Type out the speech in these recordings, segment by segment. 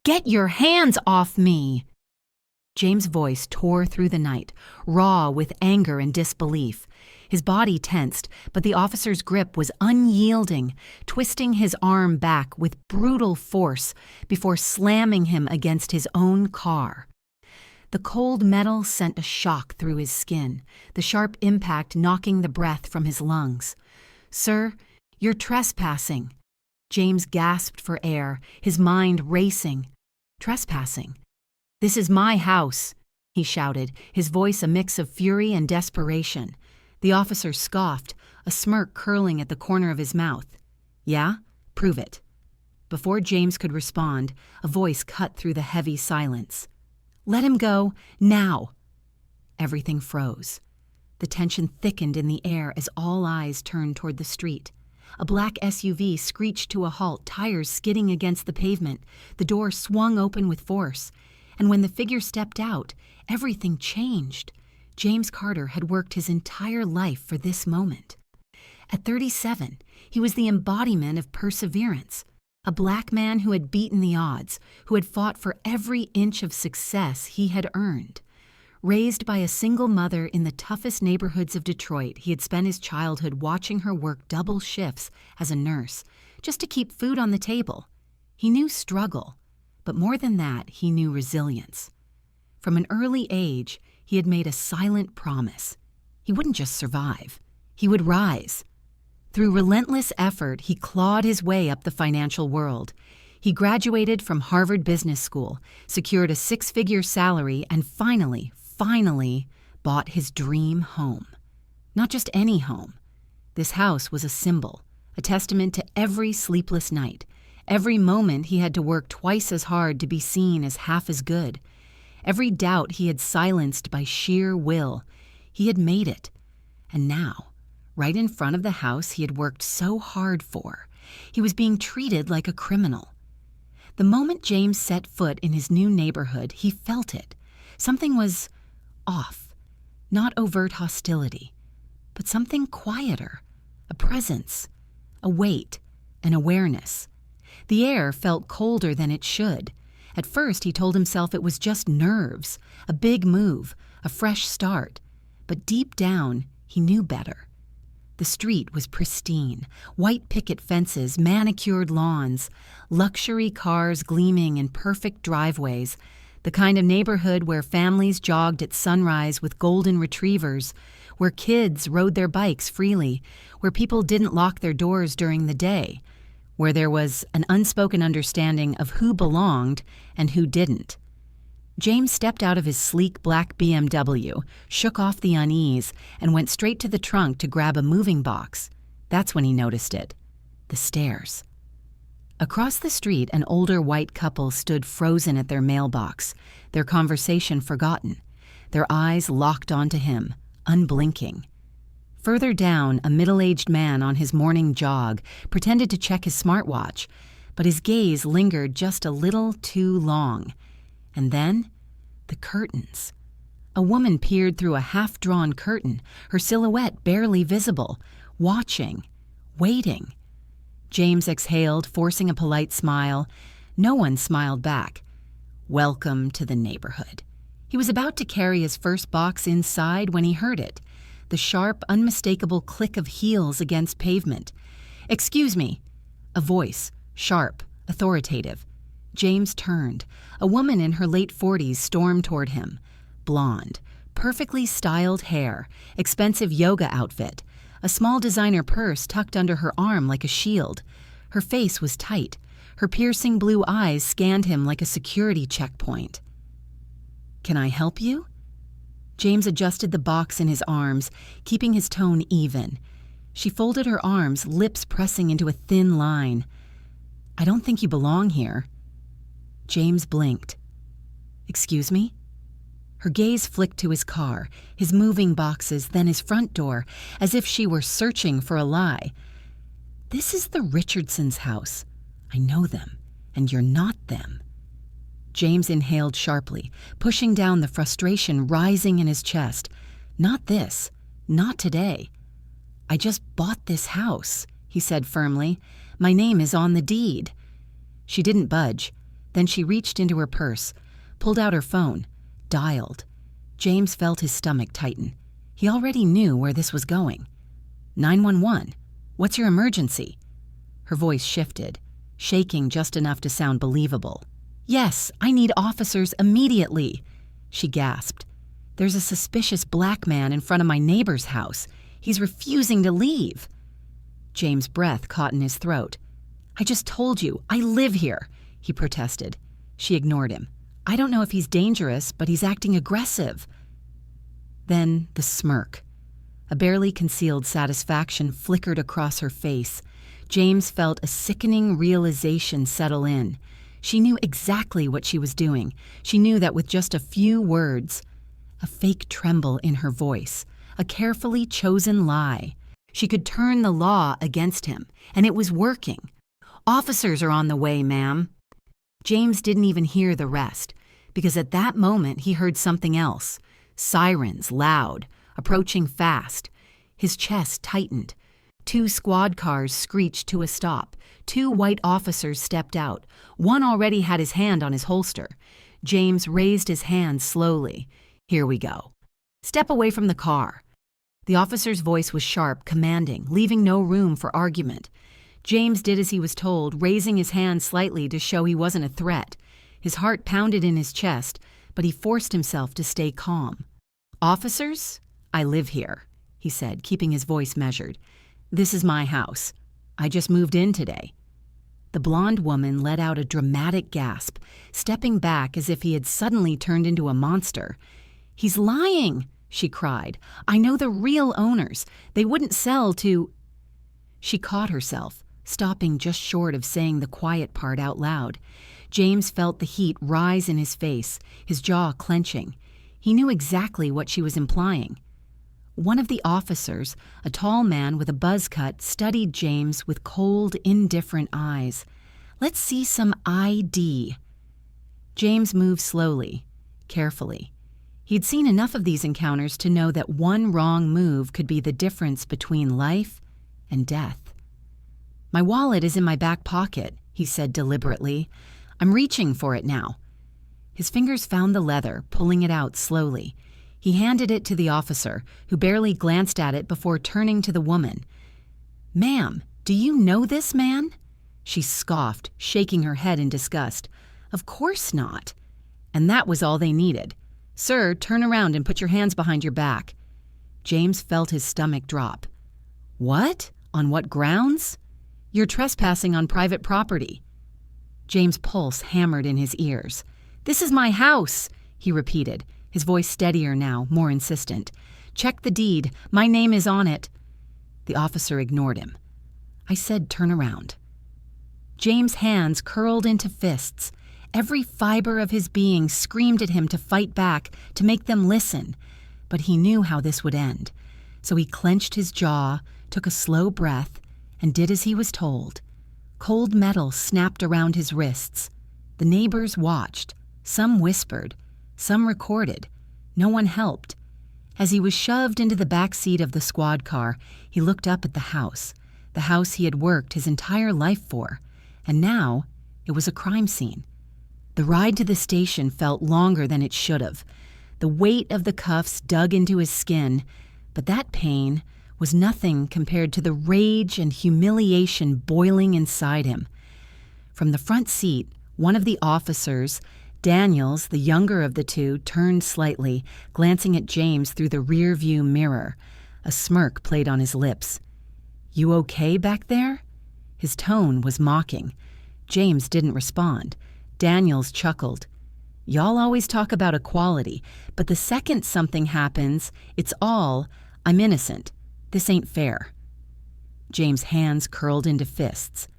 Get your hands off me! James' voice tore through the night, raw with anger and disbelief. His body tensed, but the officer's grip was unyielding, twisting his arm back with brutal force before slamming him against his own car. The cold metal sent a shock through his skin, the sharp impact knocking the breath from his lungs. "Sir, you're trespassing." James gasped for air, his mind racing. Trespassing? "This is my house," he shouted, his voice a mix of fury and desperation. The officer scoffed, a smirk curling at the corner of his mouth. "Yeah? Prove it." Before James could respond, a voice cut through the heavy silence. "Let him go, now!" Everything froze. The tension thickened in the air as all eyes turned toward the street. A black SUV screeched to a halt, tires skidding against the pavement. The door swung open with force. And when the figure stepped out, everything changed. James Carter had worked his entire life for this moment. At 37, he was the embodiment of perseverance. A black man who had beaten the odds, who had fought for every inch of success he had earned. Raised by a single mother in the toughest neighborhoods of Detroit, he had spent his childhood watching her work double shifts as a nurse, just to keep food on the table. He knew struggle, but more than that, he knew resilience. From an early age, he had made a silent promise. He wouldn't just survive, he would rise. Through relentless effort, he clawed his way up the financial world. He graduated from Harvard Business School, secured a six-figure salary, and finally bought his dream home. Not just any home. This house was a symbol, a testament to every sleepless night, every moment he had to work twice as hard to be seen as half as good, every doubt he had silenced by sheer will. He had made it. And now, right in front of the house he had worked so hard for, he was being treated like a criminal. The moment James set foot in his new neighborhood, he felt it. Something was off. Not overt hostility, but something quieter. A presence, a weight, an awareness. The air felt colder than it should. At first, he told himself it was just nerves, a big move, a fresh start. But deep down, he knew better. The street was pristine, white picket fences, manicured lawns, luxury cars gleaming in perfect driveways, the kind of neighborhood where families jogged at sunrise with golden retrievers, where kids rode their bikes freely, where people didn't lock their doors during the day, where there was an unspoken understanding of who belonged and who didn't. James stepped out of his sleek black BMW, shook off the unease, and went straight to the trunk to grab a moving box. That's when he noticed it. The stairs. Across the street, an older white couple stood frozen at their mailbox, their conversation forgotten, their eyes locked onto him, unblinking. Further down, a middle-aged man on his morning jog pretended to check his smartwatch, but his gaze lingered just a little too long. And then, the curtains. A woman peered through a half-drawn curtain, her silhouette barely visible, watching, waiting. James exhaled, forcing a polite smile. No one smiled back. Welcome to the neighborhood. He was about to carry his first box inside when he heard it. The sharp, unmistakable click of heels against pavement. "Excuse me." A voice, sharp, authoritative. James turned. A woman in her late 40s stormed toward him. Blonde, perfectly styled hair, expensive yoga outfit, a small designer purse tucked under her arm like a shield. Her face was tight. Her piercing blue eyes scanned him like a security checkpoint. "Can I help you?" James adjusted the box in his arms, keeping his tone even. She folded her arms, lips pressing into a thin line. "I don't think you belong here." James blinked. "Excuse me?" Her gaze flicked to his car, his moving boxes, then his front door, as if she were searching for a lie. "This is the Richardsons' house. I know them, and you're not them." James inhaled sharply, pushing down the frustration rising in his chest. "Not this. Not today." "I just bought this house," he said firmly. "My name is on the deed." She didn't budge. Then she reached into her purse, pulled out her phone, dialed. James felt his stomach tighten. He already knew where this was going. 911. What's your emergency? Her voice shifted, shaking just enough to sound believable. Yes, I need officers immediately, she gasped. There's a suspicious black man in front of my neighbor's house. He's refusing to leave. James' breath caught in his throat. I just told you, I live here, he protested. She ignored him. I don't know if he's dangerous, but he's acting aggressive. Then the smirk. A barely concealed satisfaction flickered across her face. James felt a sickening realization settle in. She knew exactly what she was doing. She knew that with just a few words, a fake tremble in her voice, a carefully chosen lie, she could turn the law against him, and it was working. Officers are on the way, ma'am. James didn't even hear the rest, because at that moment he heard something else. Sirens, loud, approaching fast. His chest tightened. 2 squad cars screeched to a stop. 2 white officers stepped out. One already had his hand on his holster. James raised his hand slowly. Here we go. Step away from the car. The officer's voice was sharp, commanding, leaving no room for argument. James did as he was told, raising his hand slightly to show he wasn't a threat. His heart pounded in his chest, but he forced himself to stay calm. Officers, I live here, he said, keeping his voice measured. This is my house. I just moved in today. The blonde woman let out a dramatic gasp, stepping back as if he had suddenly turned into a monster. He's lying, she cried. I know the real owners. They wouldn't sell to... She caught herself, stopping just short of saying the quiet part out loud. James felt the heat rise in his face, his jaw clenching. He knew exactly what she was implying. One of the officers, a tall man with a buzz cut, studied James with cold, indifferent eyes. Let's see some ID. James moved slowly, carefully. He'd seen enough of these encounters to know that one wrong move could be the difference between life and death. My wallet is in my back pocket, he said deliberately. I'm reaching for it now. His fingers found the leather, pulling it out slowly. He handed it to the officer, who barely glanced at it before turning to the woman. Ma'am, do you know this man? She scoffed, shaking her head in disgust. Of course not. And that was all they needed. Sir, turn around and put your hands behind your back. James felt his stomach drop. What? On what grounds? You're trespassing on private property. James' pulse hammered in his ears. This is my house, he repeated, his voice steadier now, more insistent. Check the deed. My name is on it. The officer ignored him. I said turn around. James' hands curled into fists. Every fiber of his being screamed at him to fight back, to make them listen. But he knew how this would end. So he clenched his jaw, took a slow breath, and did as he was told. Cold metal snapped around his wrists. The neighbors watched. Some whispered. Some recorded. No one helped. As he was shoved into the back seat of the squad car, he looked up at the house he had worked his entire life for, and now it was a crime scene. The ride to the station felt longer than it should have. The weight of the cuffs dug into his skin, but that pain was nothing compared to the rage and humiliation boiling inside him. From the front seat, one of the officers, Daniels, the younger of the two, turned slightly, glancing at James through the rear-view mirror. A smirk played on his lips. You okay back there? His tone was mocking. James didn't respond. Daniels chuckled. Y'all always talk about equality, but the second something happens, it's all, I'm innocent. This ain't fair. James' hands curled into fists.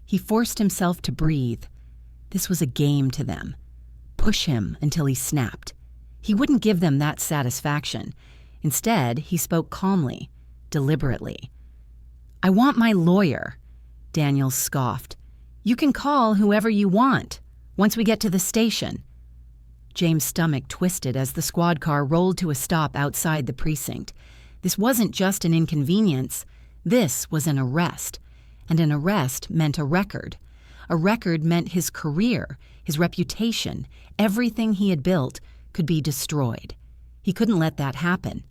He forced himself to breathe. This was a game to them. Push him until he snapped. He wouldn't give them that satisfaction. Instead, he spoke calmly, deliberately. I want my lawyer, Daniels scoffed. You can call whoever you want, once we get to the station. James' stomach twisted as the squad car rolled to a stop outside the precinct. This wasn't just an inconvenience. This was an arrest. And an arrest meant a record. A record meant his career, his reputation, everything he had built could be destroyed. He couldn't let that happen.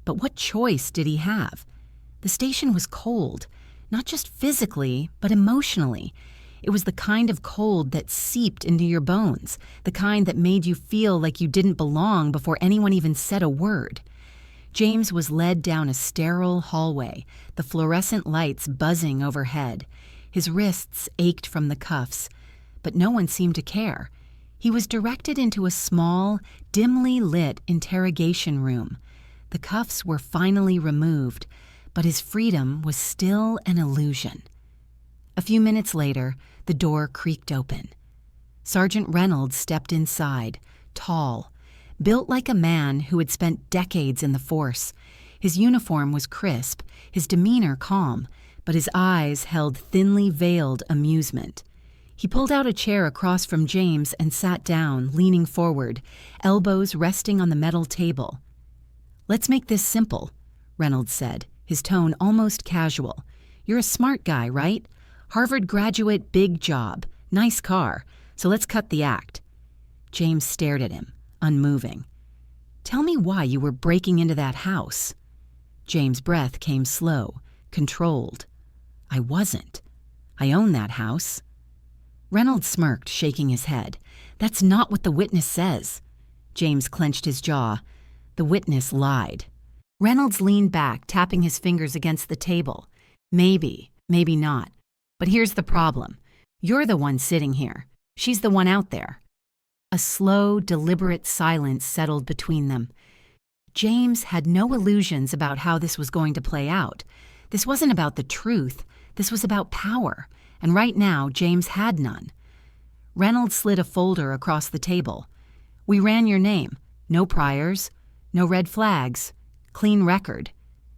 But what choice did he have? The station was cold, not just physically, but emotionally. It was the kind of cold that seeped into your bones, the kind that made you feel like you didn't belong before anyone even said a word. James was led down a sterile hallway, the fluorescent lights buzzing overhead. His wrists ached from the cuffs, but no one seemed to care. He was directed into a small, dimly lit interrogation room. The cuffs were finally removed, but his freedom was still an illusion. A few minutes later, the door creaked open. Sergeant Reynolds stepped inside, tall, built like a man who had spent decades in the force. His uniform was crisp, his demeanor calm, but his eyes held thinly veiled amusement. He pulled out a chair across from James and sat down, leaning forward, elbows resting on the metal table. "Let's make this simple," Reynolds said, his tone almost casual. "You're a smart guy, right? Harvard graduate, big job, nice car, so let's cut the act." James stared at him, unmoving. "Tell me why you were breaking into that house." James' breath came slow, controlled. "I wasn't. I own that house." Reynolds smirked, shaking his head. "That's not what the witness says." James clenched his jaw. The witness lied. Reynolds leaned back, tapping his fingers against the table. "Maybe, maybe not. But here's the problem. You're the one sitting here. She's the one out there." A slow, deliberate silence settled between them. James had no illusions about how this was going to play out. This wasn't about the truth. This was about power. And right now, James had none. Reynolds slid a folder across the table. "We ran your name. No priors. No red flags. Clean record."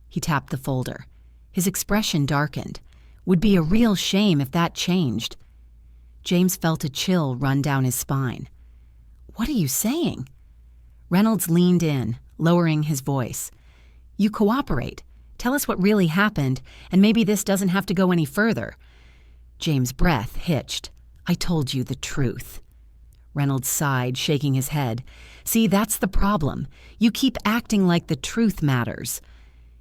He tapped the folder. His expression darkened. Would be a real shame if that changed. James felt a chill run down his spine. "What are you saying?" Reynolds leaned in, lowering his voice. "You cooperate. Tell us what really happened, and maybe this doesn't have to go any further." James' breath hitched. "I told you the truth." Reynolds sighed, shaking his head. "See, that's the problem. You keep acting like the truth matters."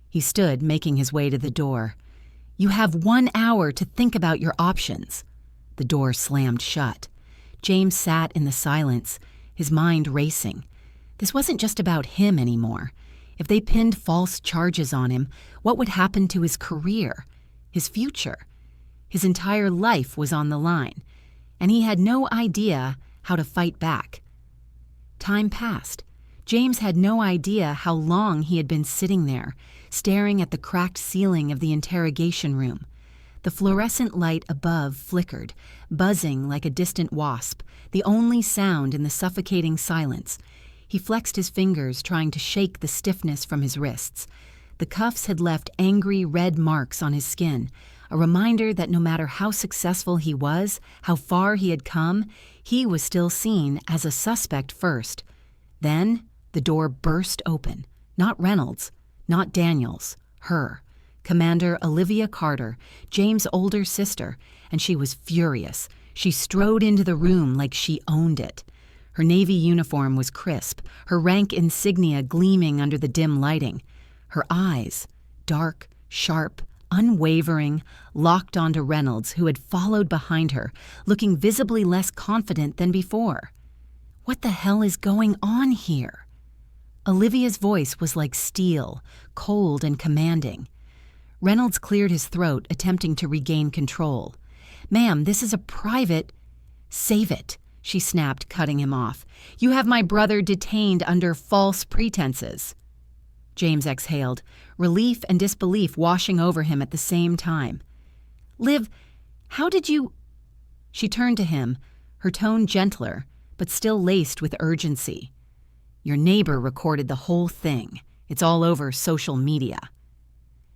He stood, making his way to the door. "You have 1 hour to think about your options." The door slammed shut. James sat in the silence, his mind racing. This wasn't just about him anymore. If they pinned false charges on him, what would happen to his career, his future? His entire life was on the line, and he had no idea how to fight back. Time passed. James had no idea how long he had been sitting there, staring at the cracked ceiling of the interrogation room. The fluorescent light above flickered, buzzing like a distant wasp, the only sound in the suffocating silence. He flexed his fingers, trying to shake the stiffness from his wrists. The cuffs had left angry red marks on his skin, a reminder that no matter how successful he was, how far he had come, he was still seen as a suspect first. Then the door burst open. Not Reynolds, not Daniels, her. Commander Olivia Carter, James' older sister, and she was furious. She strode into the room like she owned it. Her Navy uniform was crisp, her rank insignia gleaming under the dim lighting. Her eyes, dark, sharp, unwavering, locked onto Reynolds, who had followed behind her, looking visibly less confident than before. "What the hell is going on here?" Olivia's voice was like steel, cold and commanding. Reynolds cleared his throat, attempting to regain control. "Ma'am, this is a private—" "Save it," she snapped, cutting him off. "You have my brother detained under false pretenses." James exhaled, relief and disbelief washing over him at the same time. "Liv, how did you—" She turned to him, her tone gentler, but still laced with urgency. "Your neighbor recorded the whole thing. It's all over social media."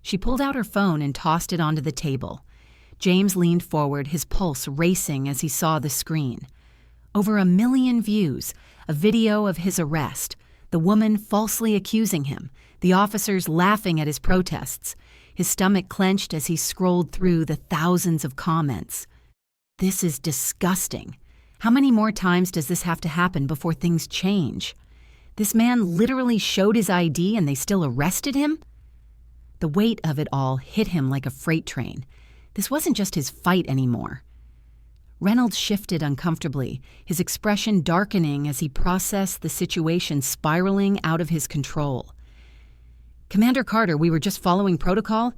She pulled out her phone and tossed it onto the table. James leaned forward, his pulse racing as he saw the screen. Over 1 million views, a video of his arrest, the woman falsely accusing him, the officers laughing at his protests. His stomach clenched as he scrolled through the thousands of comments. This is disgusting. How many more times does this have to happen before things change? This man literally showed his ID and they still arrested him? The weight of it all hit him like a freight train. This wasn't just his fight anymore. Reynolds shifted uncomfortably, his expression darkening as he processed the situation spiraling out of his control. "Commander Carter, we were just following protocol."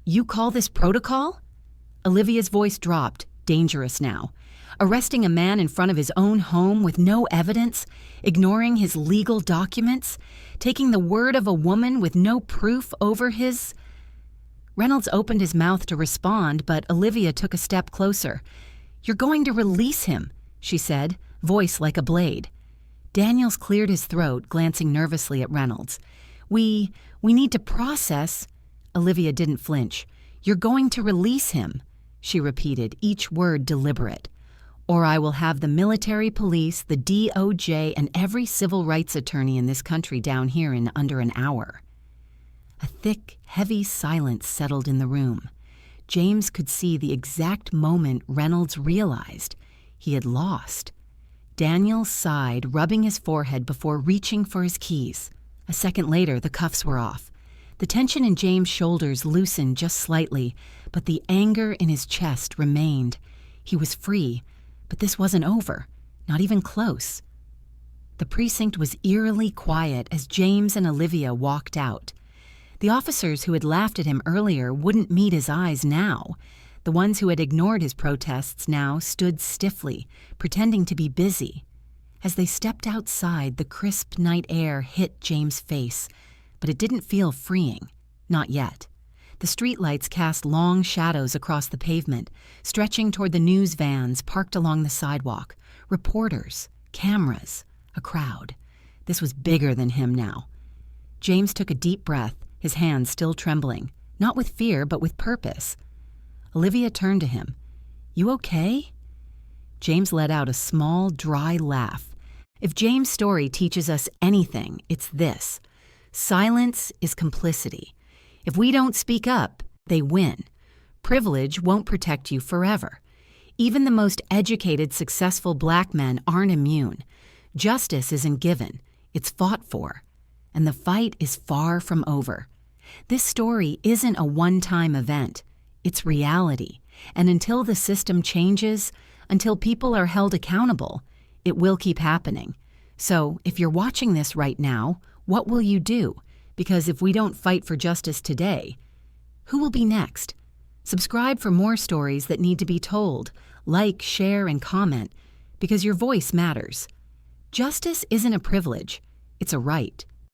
"You call this protocol?" Olivia's voice dropped, dangerous now. Arresting a man in front of his own home with no evidence, ignoring his legal documents, taking the word of a woman with no proof over his... Reynolds opened his mouth to respond, but Olivia took a step closer. "You're going to release him," she said, voice like a blade. Daniels cleared his throat, glancing nervously at Reynolds. We need to process..." Olivia didn't flinch. "You're going to release him," she repeated, each word deliberate. "Or I will have the military police, the DOJ, and every civil rights attorney in this country down here in under an hour." A thick, heavy silence settled in the room. James could see the exact moment Reynolds realized he had lost. Daniel sighed, rubbing his forehead before reaching for his keys. A second later, the cuffs were off. The tension in James' shoulders loosened just slightly, but the anger in his chest remained. He was free, but this wasn't over, not even close. The precinct was eerily quiet as James and Olivia walked out. The officers who had laughed at him earlier wouldn't meet his eyes now. The ones who had ignored his protests now stood stiffly, pretending to be busy. As they stepped outside, the crisp night air hit James' face, but it didn't feel freeing. Not yet. The streetlights cast long shadows across the pavement, stretching toward the news vans parked along the sidewalk. Reporters, cameras, a crowd. This was bigger than him now. James took a deep breath, his hands still trembling, not with fear, but with purpose. Olivia turned to him. "You okay?" James let out a small, dry laugh. If James' story teaches us anything, it's this. Silence is complicity. If we don't speak up, they win. Privilege won't protect you forever. Even the most educated, successful black men aren't immune. Justice isn't given. It's fought for. And the fight is far from over. This story isn't a one-time event. It's reality. And until the system changes, until people are held accountable, it will keep happening. So, if you're watching this right now, what will you do? Because if we don't fight for justice today, who will be next? Subscribe for more stories that need to be told. Like, share, and comment, because your voice matters. Justice isn't a privilege, it's a right.